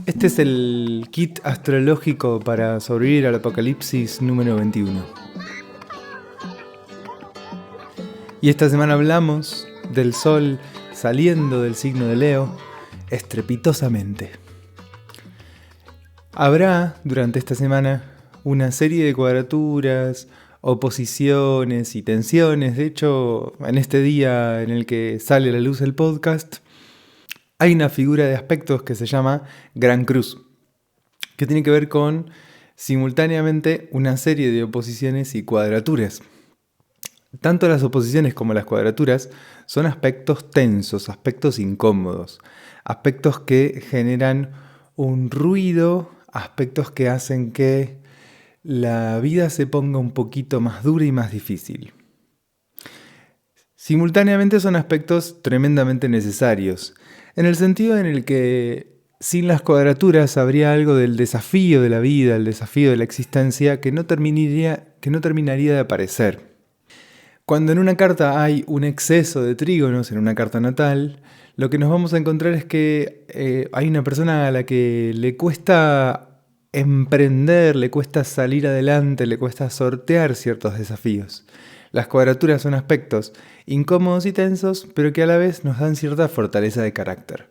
Este es el kit astrológico para sobrevivir al apocalipsis número 21. Y esta semana hablamos del Sol saliendo del signo de Leo estrepitosamente. Habrá durante esta semana una serie de cuadraturas, oposiciones y tensiones. De hecho, en este día en el que sale a la luz el podcast, hay una figura de aspectos que se llama Gran Cruz, que tiene que ver con simultáneamente una serie de oposiciones y cuadraturas. Tanto las oposiciones como las cuadraturas son aspectos tensos, aspectos incómodos, aspectos que generan un ruido, aspectos que hacen que la vida se ponga un poquito más dura y más difícil. Simultáneamente son aspectos tremendamente necesarios, en el sentido en el que sin las cuadraturas habría algo del desafío de la vida, el desafío de la existencia que no terminaría de aparecer. Cuando en una carta hay un exceso de trígonos, en una carta natal, lo que nos vamos a encontrar es que hay una persona a la que le cuesta emprender, le cuesta salir adelante, le cuesta sortear ciertos desafíos. Las cuadraturas son aspectos incómodos y tensos, pero que a la vez nos dan cierta fortaleza de carácter.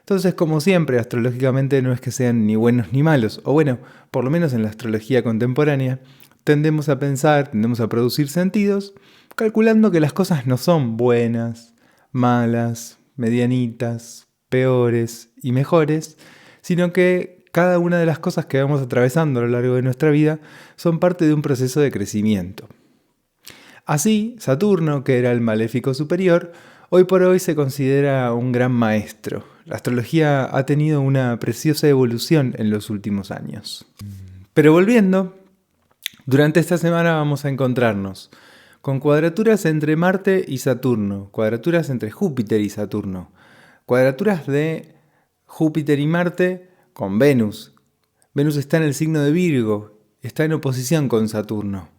Entonces, como siempre, astrológicamente no es que sean ni buenos ni malos, o bueno, por lo menos en la astrología contemporánea, tendemos a pensar, tendemos a producir sentidos, calculando que las cosas no son buenas, malas, medianitas, peores y mejores, sino que cada una de las cosas que vamos atravesando a lo largo de nuestra vida son parte de un proceso de crecimiento. Así, Saturno, que era el maléfico superior, hoy por hoy se considera un gran maestro. La astrología ha tenido una preciosa evolución en los últimos años. Pero volviendo, durante esta semana vamos a encontrarnos con cuadraturas entre Marte y Saturno, cuadraturas entre Júpiter y Saturno, cuadraturas de Júpiter y Marte con Venus. Venus está en el signo de Virgo, está en oposición con Saturno.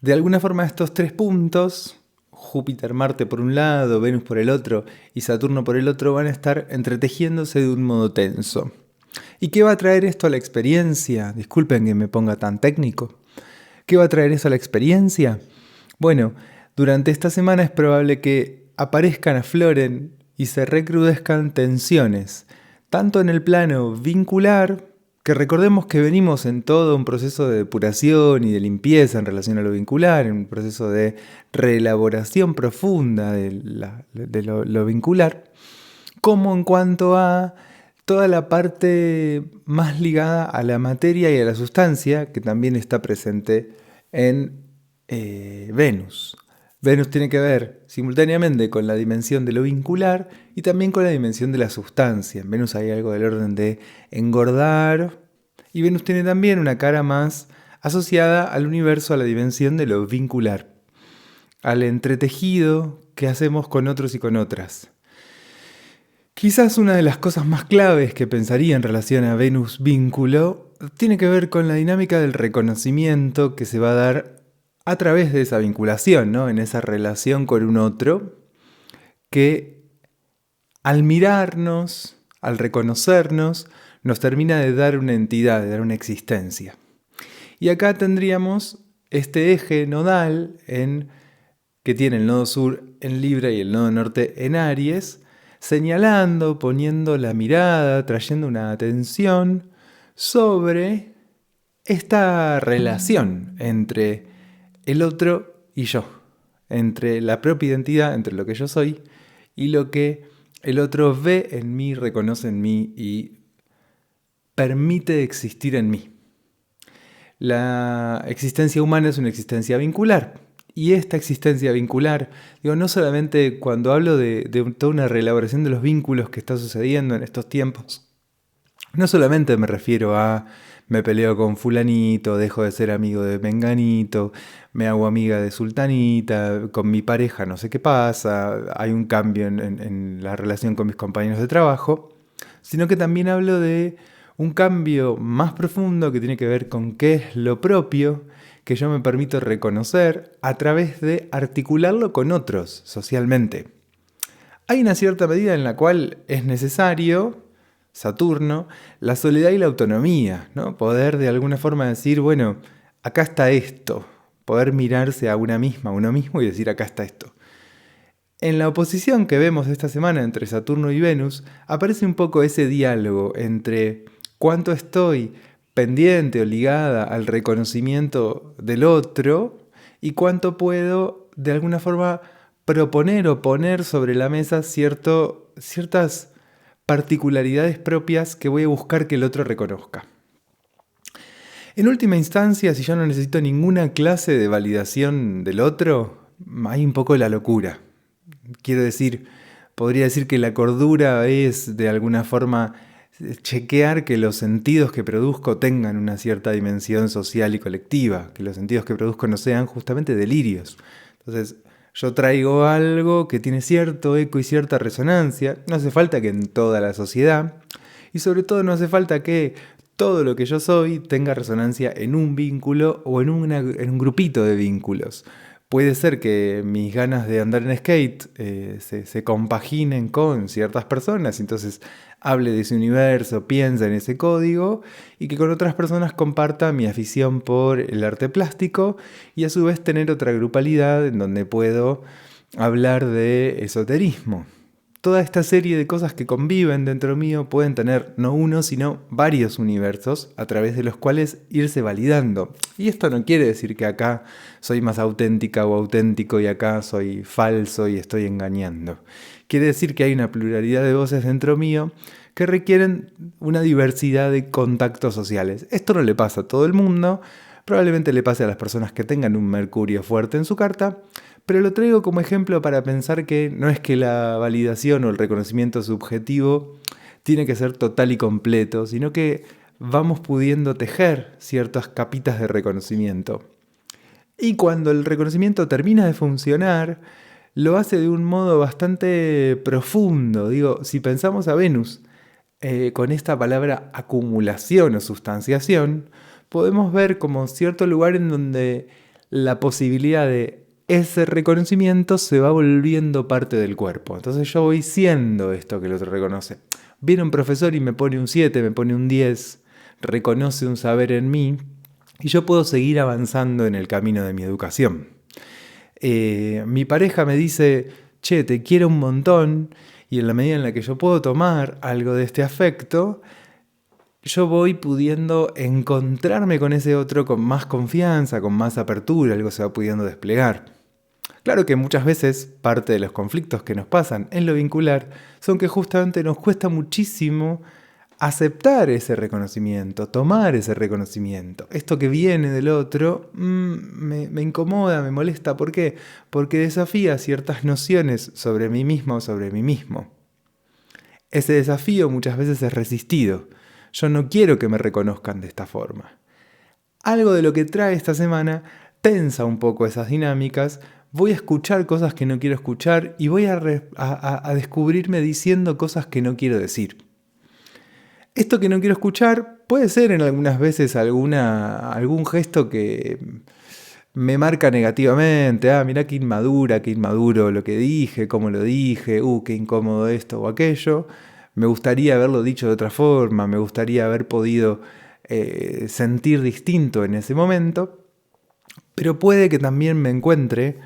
De alguna forma estos tres puntos, Júpiter, Marte por un lado, Venus por el otro y Saturno por el otro, van a estar entretejiéndose de un modo tenso. ¿Y qué va a traer esto a la experiencia? Disculpen que me ponga tan técnico. ¿Qué va a traer eso a la experiencia? Bueno, durante esta semana es probable que aparezcan, afloren y se recrudezcan tensiones, tanto en el plano vincular, que recordemos que venimos en todo un proceso de depuración y de limpieza en relación a lo vincular, en un proceso de reelaboración profunda de lo vincular, como en cuanto a toda la parte más ligada a la materia y a la sustancia, que también está presente en Venus. Venus tiene que ver simultáneamente con la dimensión de lo vincular y también con la dimensión de la sustancia. En Venus hay algo del orden de engordar y Venus tiene también una cara más asociada al universo, a la dimensión de lo vincular, al entretejido que hacemos con otros y con otras. Quizás una de las cosas más claves que pensaría en relación a Venus vínculo tiene que ver con la dinámica del reconocimiento que se va a dar a través de esa vinculación, ¿no? En esa relación con un otro, que al mirarnos, al reconocernos, nos termina de dar una entidad, de dar una existencia. Y acá tendríamos este eje nodal que tiene el nodo sur en Libra y el nodo norte en Aries, señalando, poniendo la mirada, trayendo una atención sobre esta relación entre el otro y yo, entre la propia identidad, entre lo que yo soy y lo que el otro ve en mí, reconoce en mí y permite existir en mí. La existencia humana es una existencia vincular. Y esta existencia vincular, no solamente cuando hablo de toda una reelaboración de los vínculos que está sucediendo en estos tiempos, no solamente me refiero a me peleo con fulanito, dejo de ser amigo de menganito, me hago amiga de sultanita, con mi pareja no sé qué pasa, hay un cambio en la relación con mis compañeros de trabajo, sino que también hablo de un cambio más profundo que tiene que ver con qué es lo propio que yo me permito reconocer a través de articularlo con otros socialmente. Hay una cierta medida en la cual es necesario Saturno, la soledad y la autonomía, ¿no? Poder de alguna forma decir, bueno, acá está esto, poder mirarse a una misma, a uno mismo y decir, acá está esto. En la oposición que vemos esta semana entre Saturno y Venus, aparece un poco ese diálogo entre cuánto estoy pendiente o ligada al reconocimiento del otro y cuánto puedo de alguna forma proponer o poner sobre la mesa ciertas particularidades propias que voy a buscar que el otro reconozca. En última instancia, si yo no necesito ninguna clase de validación del otro, hay un poco la locura. Quiero decir, podría decir que la cordura es de alguna forma chequear que los sentidos que produzco tengan una cierta dimensión social y colectiva, que los sentidos que produzco no sean justamente delirios. Entonces, yo traigo algo que tiene cierto eco y cierta resonancia, no hace falta que en toda la sociedad, y sobre todo no hace falta que todo lo que yo soy tenga resonancia en un vínculo o en un grupito de vínculos. Puede ser que mis ganas de andar en skate se compaginen con ciertas personas, entonces hable de ese universo, piensa en ese código y que con otras personas comparta mi afición por el arte plástico y a su vez tener otra grupalidad en donde puedo hablar de esoterismo. Toda esta serie de cosas que conviven dentro mío pueden tener no uno, sino varios universos a través de los cuales irse validando. Y esto no quiere decir que acá soy más auténtica o auténtico y acá soy falso y estoy engañando. Quiere decir que hay una pluralidad de voces dentro mío que requieren una diversidad de contactos sociales. Esto no le pasa a todo el mundo, probablemente le pase a las personas que tengan un Mercurio fuerte en su carta, pero lo traigo como ejemplo para pensar que no es que la validación o el reconocimiento subjetivo tiene que ser total y completo, sino que vamos pudiendo tejer ciertas capitas de reconocimiento. Y cuando el reconocimiento termina de funcionar, lo hace de un modo bastante profundo. Digo, si pensamos a Venus con esta palabra acumulación o sustanciación, podemos ver como cierto lugar en donde la posibilidad de ese reconocimiento se va volviendo parte del cuerpo. Entonces yo voy siendo esto que el otro reconoce. Viene un profesor y me pone un 7, me pone un 10, reconoce un saber en mí y yo puedo seguir avanzando en el camino de mi educación. Mi pareja me dice, che, te quiero un montón, y en la medida en la que yo puedo tomar algo de este afecto, yo voy pudiendo encontrarme con ese otro con más confianza, con más apertura, algo se va pudiendo desplegar. Claro que muchas veces parte de los conflictos que nos pasan en lo vincular son que justamente nos cuesta muchísimo aceptar ese reconocimiento, tomar ese reconocimiento. Esto que viene del otro me incomoda, me molesta. ¿Por qué? Porque desafía ciertas nociones sobre mí mismo o sobre mí mismo. Ese desafío muchas veces es resistido. Yo no quiero que me reconozcan de esta forma. Algo de lo que trae esta semana tensa un poco esas dinámicas. Voy a escuchar cosas que no quiero escuchar y voy a descubrirme diciendo cosas que no quiero decir. Esto que no quiero escuchar puede ser en algunas veces algún gesto que me marca negativamente. Mirá qué inmaduro lo que dije, cómo lo dije, qué incómodo esto o aquello. Me gustaría haberlo dicho de otra forma, me gustaría haber podido sentir distinto en ese momento. Pero puede que también me encuentre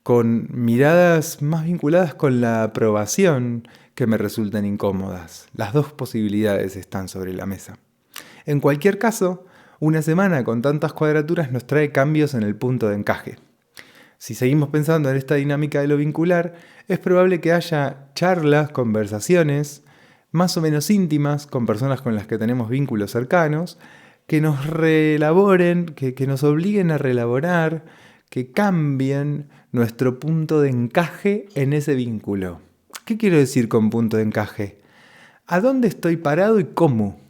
con miradas más vinculadas con la aprobación que me resulten incómodas. Las dos posibilidades están sobre la mesa. En cualquier caso, una semana con tantas cuadraturas nos trae cambios en el punto de encaje. Si seguimos pensando en esta dinámica de lo vincular, es probable que haya charlas, conversaciones, más o menos íntimas con personas con las que tenemos vínculos cercanos, que nos reelaboren, que nos obliguen a reelaborar, que cambien nuestro punto de encaje en ese vínculo. ¿Qué quiero decir con punto de encaje? ¿A dónde estoy parado y cómo?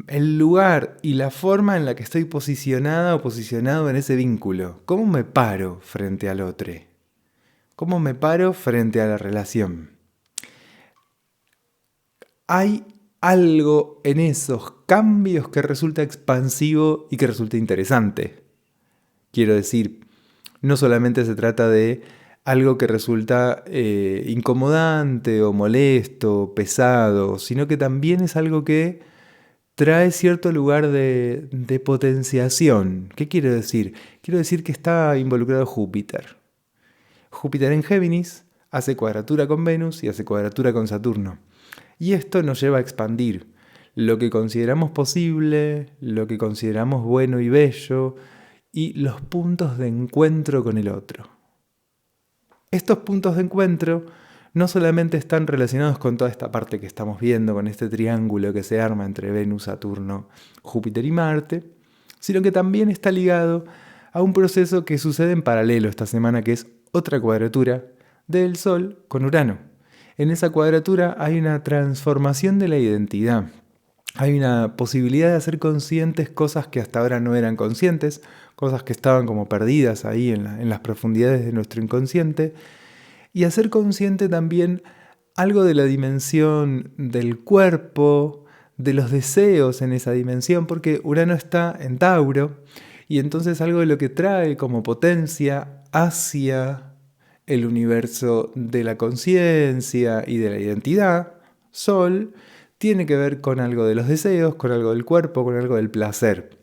El lugar y la forma en la que estoy posicionada o posicionado en ese vínculo. ¿Cómo me paro frente al otro? ¿Cómo me paro frente a la relación? Hay algo en esos cambios que resulta expansivo y que resulta interesante. Quiero decir, no solamente se trata de algo que resulta incomodante o molesto, pesado, sino que también es algo que trae cierto lugar de potenciación. ¿Qué quiero decir? Quiero decir que está involucrado Júpiter. Júpiter en Géminis hace cuadratura con Venus y hace cuadratura con Saturno. Y esto nos lleva a expandir lo que consideramos posible, lo que consideramos bueno y bello, y los puntos de encuentro con el otro. Estos puntos de encuentro no solamente están relacionados con toda esta parte que estamos viendo, con este triángulo que se arma entre Venus, Saturno, Júpiter y Marte, sino que también está ligado a un proceso que sucede en paralelo esta semana, que es otra cuadratura del Sol con Urano. En esa cuadratura hay una transformación de la identidad. Hay una posibilidad de hacer conscientes cosas que hasta ahora no eran conscientes, cosas que estaban como perdidas ahí en las profundidades de nuestro inconsciente, y hacer consciente también algo de la dimensión del cuerpo, de los deseos en esa dimensión, porque Urano está en Tauro, y entonces algo de lo que trae como potencia hacia el universo de la conciencia y de la identidad, Sol, tiene que ver con algo de los deseos, con algo del cuerpo, con algo del placer.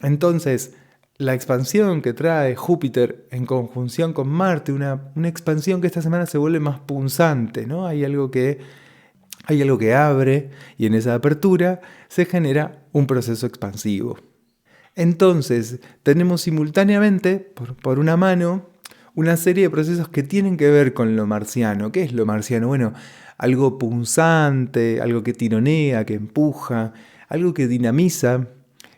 Entonces, la expansión que trae Júpiter en conjunción con Marte, una expansión que esta semana se vuelve más punzante, ¿no? Hay algo que abre y en esa apertura se genera un proceso expansivo. Entonces, tenemos simultáneamente, por una mano, una serie de procesos que tienen que ver con lo marciano. ¿Qué es lo marciano? Bueno, algo punzante, algo que tironea, que empuja, algo que dinamiza,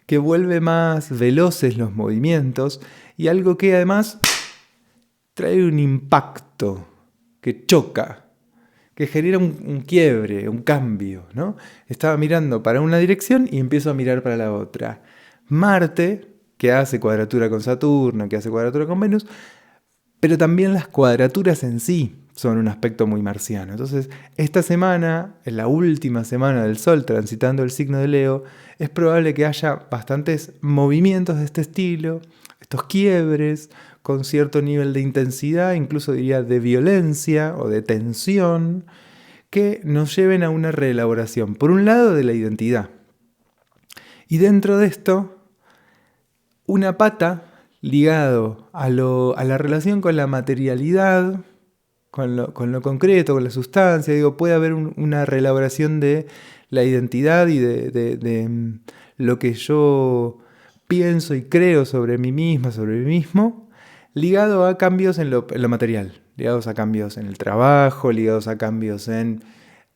que vuelve más veloces los movimientos y algo que además trae un impacto, que choca, que genera un quiebre, un cambio, ¿no? Estaba mirando para una dirección y empiezo a mirar para la otra. Marte, que hace cuadratura con Saturno, que hace cuadratura con Venus, pero también las cuadraturas en sí son un aspecto muy marciano. Entonces, esta semana, en la última semana del Sol transitando el signo de Leo, es probable que haya bastantes movimientos de este estilo, estos quiebres, con cierto nivel de intensidad, incluso diría de violencia o de tensión, que nos lleven a una reelaboración, por un lado, de la identidad. Y dentro de esto, una pata ligado a la relación con la materialidad, con lo concreto, con la sustancia. Digo, puede haber una reelaboración de la identidad y de lo que yo pienso y creo sobre mí misma, sobre mí mismo, ligado a cambios en lo material, ligados a cambios en el trabajo, ligados a cambios en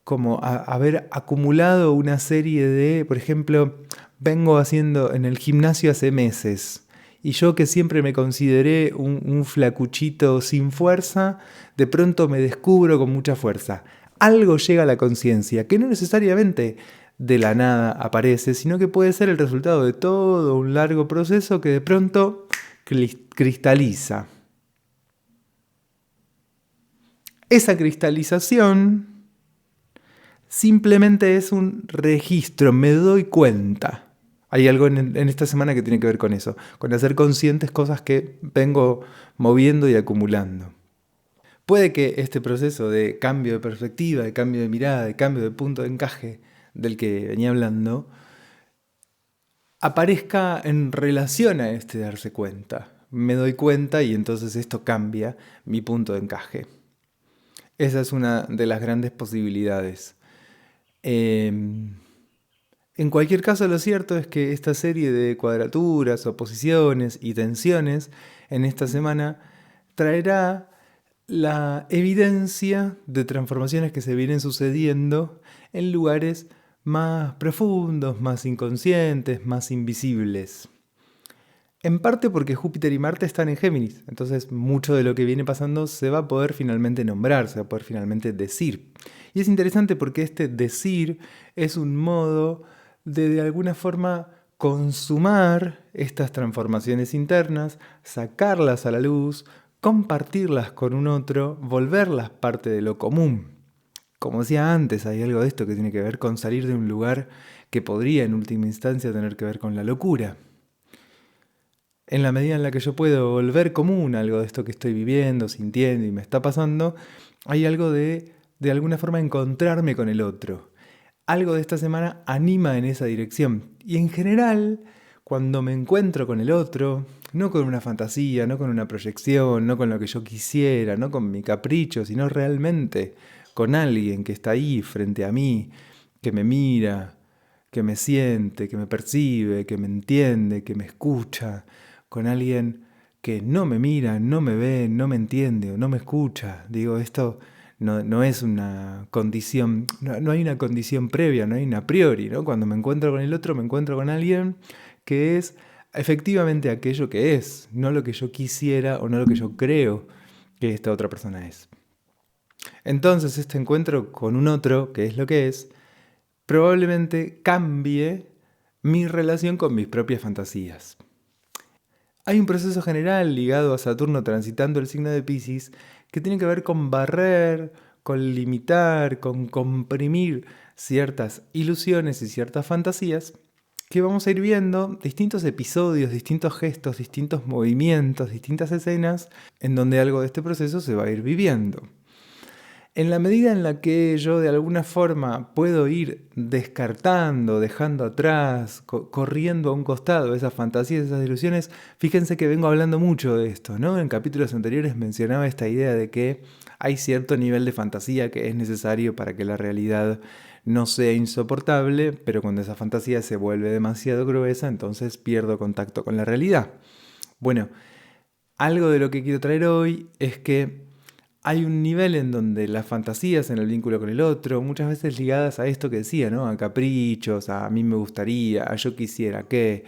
como haber acumulado una serie de, por ejemplo, vengo haciendo en el gimnasio hace meses, y yo que siempre me consideré un flacuchito sin fuerza, de pronto me descubro con mucha fuerza. Algo llega a la conciencia, que no necesariamente de la nada aparece, sino que puede ser el resultado de todo un largo proceso que de pronto cristaliza. Esa cristalización simplemente es un registro, me doy cuenta. Hay algo en esta semana que tiene que ver con eso, con hacer conscientes cosas que vengo moviendo y acumulando. Puede que este proceso de cambio de perspectiva, de cambio de mirada, de cambio de punto de encaje del que venía hablando, aparezca en relación a este darse cuenta. Me doy cuenta y entonces esto cambia mi punto de encaje. Esa es una de las grandes posibilidades. En cualquier caso, lo cierto es que esta serie de cuadraturas, oposiciones y tensiones en esta semana traerá la evidencia de transformaciones que se vienen sucediendo en lugares más profundos, más inconscientes, más invisibles. En parte porque Júpiter y Marte están en Géminis, entonces mucho de lo que viene pasando se va a poder finalmente nombrar, se va a poder finalmente decir. Y es interesante porque este decir es un modo de alguna forma consumar estas transformaciones internas, sacarlas a la luz, compartirlas con un otro, volverlas parte de lo común. Como decía antes, hay algo de esto que tiene que ver con salir de un lugar que podría en última instancia tener que ver con la locura. en la medida en la que yo puedo volver común algo de esto que estoy viviendo, sintiendo y me está pasando, hay algo de alguna forma, encontrarme con el otro. Algo de esta semana anima en esa dirección. Y en general, cuando me encuentro con el otro, no con una fantasía, no con una proyección, no con lo que yo quisiera, no con mi capricho, sino realmente con alguien que está ahí frente a mí, que me mira, que me siente, que me percibe, que me entiende, que me escucha, con alguien que no me mira, no me ve, no me entiende o no me escucha. Digo, esto no es una condición, no hay una condición previa, no hay una a priori, ¿no? Cuando me encuentro con el otro, me encuentro con alguien que es efectivamente aquello que es, no lo que yo quisiera o no lo que yo creo que esta otra persona es. Entonces este encuentro con un otro, que es lo que es, probablemente cambie mi relación con mis propias fantasías. Hay un proceso general ligado a Saturno transitando el signo de Piscis que tiene que ver con barrer, con limitar, con comprimir ciertas ilusiones y ciertas fantasías que vamos a ir viendo distintos episodios, distintos gestos, distintos movimientos, distintas escenas en donde algo de este proceso se va a ir viviendo. En la medida en la que yo de alguna forma puedo ir descartando, dejando atrás, corriendo a un costado esas fantasías, esas ilusiones, fíjense que vengo hablando mucho de esto, ¿no? En capítulos anteriores mencionaba esta idea de que hay cierto nivel de fantasía que es necesario para que la realidad no sea insoportable, pero cuando esa fantasía se vuelve demasiado gruesa, entonces pierdo contacto con la realidad. Bueno, algo de lo que quiero traer hoy es que hay un nivel en donde las fantasías en el vínculo con el otro, muchas veces ligadas a esto que decía, ¿no? A caprichos, a mí me gustaría, a yo quisiera que,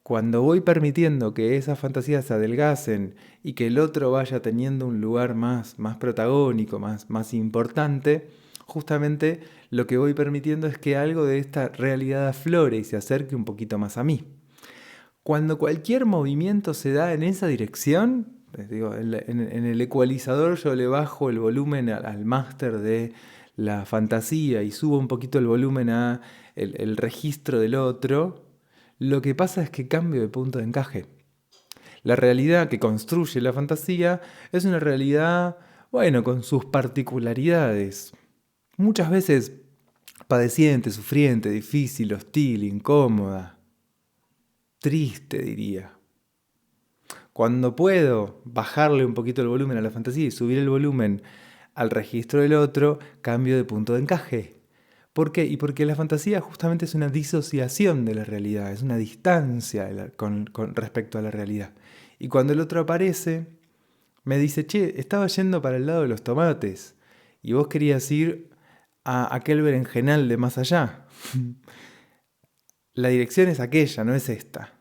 cuando voy permitiendo que esas fantasías se adelgacen y que el otro vaya teniendo un lugar más protagónico, más importante, justamente lo que voy permitiendo es que algo de esta realidad aflore y se acerque un poquito más a mí. Cuando cualquier movimiento se da en esa dirección, les digo, en el ecualizador yo le bajo el volumen al máster de la fantasía y subo un poquito el volumen a el registro del otro, lo que pasa es que cambio de punto de encaje. La realidad que construye la fantasía es una realidad, bueno, con sus particularidades. Muchas veces padeciente, sufriente, difícil, hostil, incómoda, triste, diría. Cuando puedo bajarle un poquito el volumen a la fantasía y subir el volumen al registro del otro, cambio de punto de encaje. ¿Por qué? Y porque la fantasía justamente es una disociación de la realidad, es una distancia con respecto a la realidad. Y cuando el otro aparece, me dice, che, estaba yendo para el lado de los tomates y vos querías ir a aquel berenjenal de más allá. La dirección es aquella, no es esta.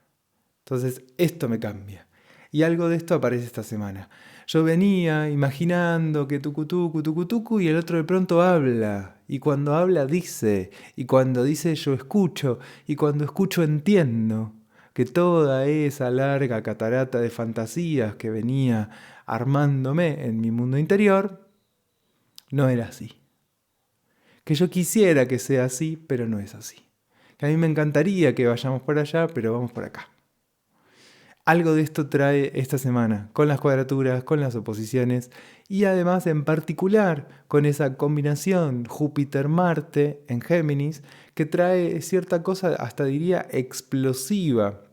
Entonces, esto me cambia. Y algo de esto aparece esta semana. Yo venía imaginando que tucu tucu, y el otro de pronto habla. Y cuando habla dice. Y cuando dice yo escucho. Y cuando escucho entiendo. Que toda esa larga catarata de fantasías que venía armándome en mi mundo interior, no era así. Que yo quisiera que sea así, pero no es así. Que a mí me encantaría que vayamos por allá, pero vamos por acá. Algo de esto trae esta semana, con las cuadraturas, con las oposiciones y además en particular con esa combinación Júpiter-Marte en Géminis que trae cierta cosa, hasta diría, explosiva.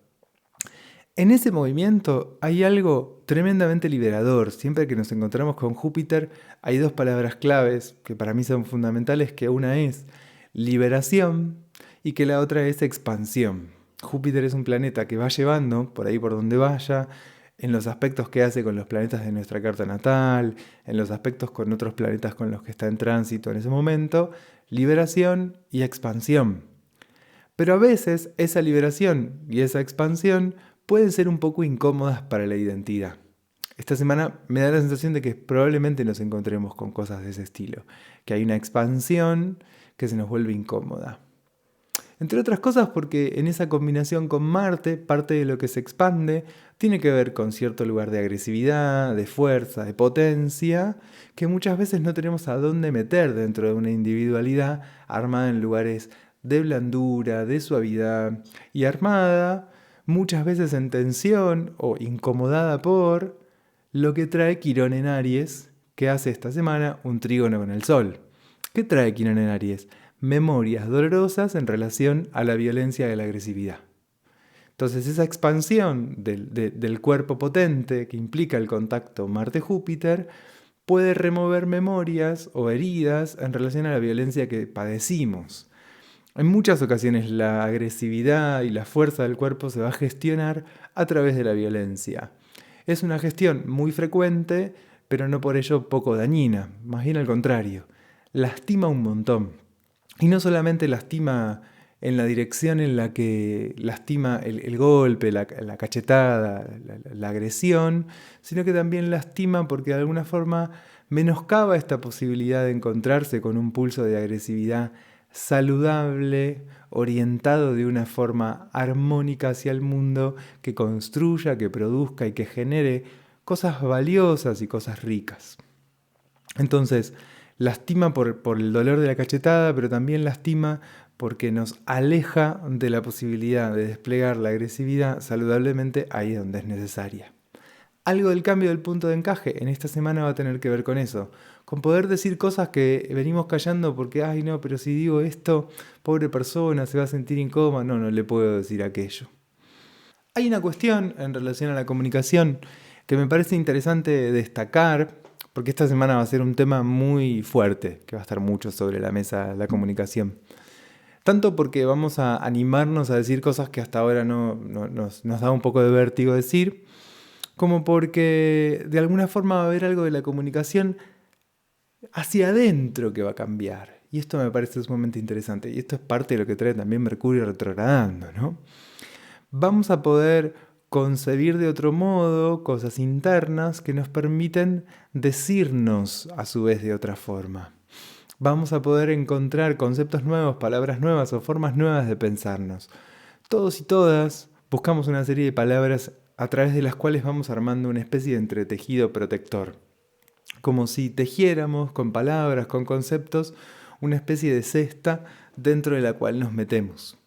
En ese movimiento hay algo tremendamente liberador. Siempre que nos encontramos con Júpiter hay dos palabras claves que para mí son fundamentales, que una es liberación y que la otra es expansión. Júpiter es un planeta que va llevando, por ahí por donde vaya, en los aspectos que hace con los planetas de nuestra carta natal, en los aspectos con otros planetas con los que está en tránsito en ese momento, liberación y expansión. Pero a veces esa liberación y esa expansión pueden ser un poco incómodas para la identidad. Esta semana me da la sensación de que probablemente nos encontremos con cosas de ese estilo, que hay una expansión que se nos vuelve incómoda. Entre otras cosas porque en esa combinación con Marte, parte de lo que se expande tiene que ver con cierto lugar de agresividad, de fuerza, de potencia, que muchas veces no tenemos a dónde meter dentro de una individualidad armada en lugares de blandura, de suavidad y armada muchas veces en tensión o incomodada por lo que trae Quirón en Aries, que hace esta semana un trígono con el Sol. ¿Qué trae Quirón en Aries? Memorias dolorosas en relación a la violencia y la agresividad. Entonces esa expansión del cuerpo potente que implica el contacto Marte-Júpiter puede remover memorias o heridas en relación a la violencia que padecimos. En muchas ocasiones la agresividad y la fuerza del cuerpo se va a gestionar a través de la violencia. Es una gestión muy frecuente, pero no por ello poco dañina, más bien al contrario, lastima un montón. Y no solamente lastima en la dirección en la que lastima el golpe, la cachetada, la agresión, sino que también lastima porque de alguna forma menoscaba esta posibilidad de encontrarse con un pulso de agresividad saludable, orientado de una forma armónica hacia el mundo, que construya, que produzca y que genere cosas valiosas y cosas ricas. Entonces, lastima por el dolor de la cachetada, pero también lastima porque nos aleja de la posibilidad de desplegar la agresividad saludablemente ahí donde es necesaria. Algo del cambio del punto de encaje en esta semana va a tener que ver con eso, con poder decir cosas que venimos callando porque, ay no, pero si digo esto, pobre persona se va a sentir incómoda, no le puedo decir aquello. Hay una cuestión en relación a la comunicación que me parece interesante destacar, porque esta semana va a ser un tema muy fuerte, que va a estar mucho sobre la mesa la comunicación. Tanto porque vamos a animarnos a decir cosas que hasta ahora nos da un poco de vértigo decir, como porque de alguna forma va a haber algo de la comunicación hacia adentro que va a cambiar. Y esto me parece sumamente interesante. Y esto es parte de lo que trae también Mercurio retrogradando, ¿no? Vamos a poder concebir de otro modo cosas internas que nos permiten decirnos a su vez de otra forma. Vamos a poder encontrar conceptos nuevos, palabras nuevas o formas nuevas de pensarnos. Todos y todas buscamos una serie de palabras a través de las cuales vamos armando una especie de entretejido protector. Como si tejiéramos con palabras, con conceptos, una especie de cesta dentro de la cual nos metemos.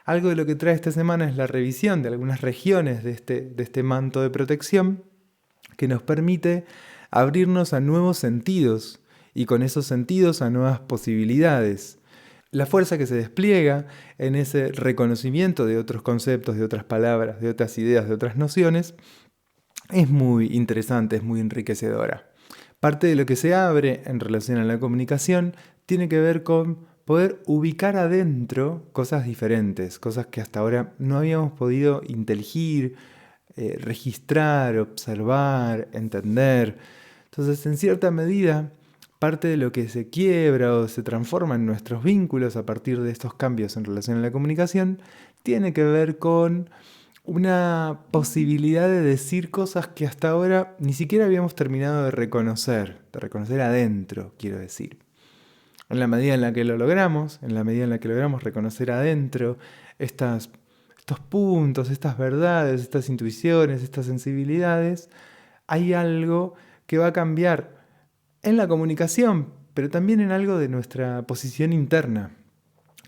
Algo de lo que trae esta semana es la revisión de algunas regiones de este manto de protección que nos permite abrirnos a nuevos sentidos y con esos sentidos a nuevas posibilidades. La fuerza que se despliega en ese reconocimiento de otros conceptos, de otras palabras, de otras ideas, de otras nociones, es muy interesante, es muy enriquecedora. Parte de lo que se abre en relación a la comunicación tiene que ver con poder ubicar adentro cosas diferentes, cosas que hasta ahora no habíamos podido inteligir, registrar, observar, entender. Entonces, en cierta medida, parte de lo que se quiebra o se transforma en nuestros vínculos a partir de estos cambios en relación a la comunicación tiene que ver con una posibilidad de decir cosas que hasta ahora ni siquiera habíamos terminado de reconocer adentro, quiero decir. En la medida en la que lo logramos, en la medida en la que logramos reconocer adentro estos puntos, estas verdades, estas intuiciones, estas sensibilidades, hay algo que va a cambiar en la comunicación, pero también en algo de nuestra posición interna.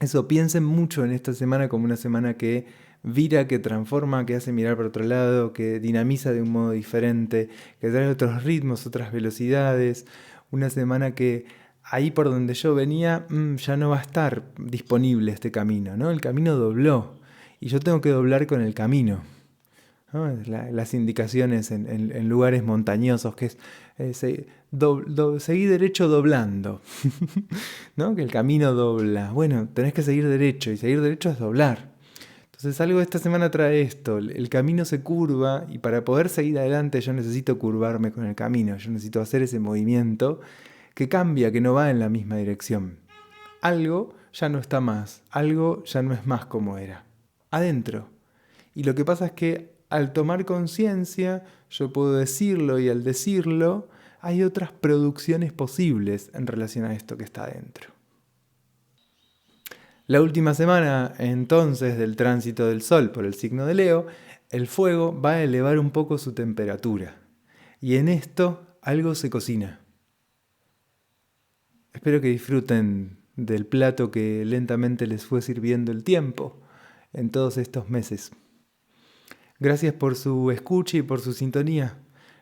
Eso, piensen mucho en esta semana como una semana que vira, que transforma, que hace mirar para otro lado, que dinamiza de un modo diferente, que trae otros ritmos, otras velocidades. Una semana que ahí por donde yo venía ya no va a estar disponible este camino, ¿no? El camino dobló y yo tengo que doblar con el camino, ¿no? Las indicaciones en lugares montañosos, que es seguir derecho doblando, ¿no? Que el camino dobla. Bueno, tenés que seguir derecho y seguir derecho es doblar. Entonces algo de esta semana trae esto, el camino se curva y para poder seguir adelante yo necesito curvarme con el camino, yo necesito hacer ese movimiento que cambia, que no va en la misma dirección. Algo ya no está más, algo ya no es más como era, adentro. Y lo que pasa es que al tomar conciencia, yo puedo decirlo y al decirlo, hay otras producciones posibles en relación a esto que está adentro. La última semana, entonces, del tránsito del Sol por el signo de Leo, el fuego va a elevar un poco su temperatura. Y en esto algo se cocina. Espero que disfruten del plato que lentamente les fue sirviendo el tiempo en todos estos meses. Gracias por su escucha y por su sintonía.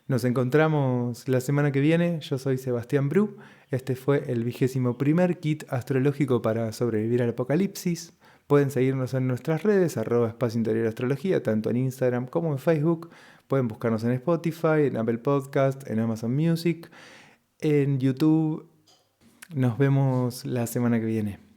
Nos encontramos la semana que viene. Yo soy Sebastián Bru. Este fue el 21º kit astrológico para sobrevivir al apocalipsis. Pueden seguirnos en nuestras redes, @Espacio Interior Astrología, tanto en Instagram como en Facebook. Pueden buscarnos en Spotify, en Apple Podcast, en Amazon Music, en YouTube. Nos vemos la semana que viene.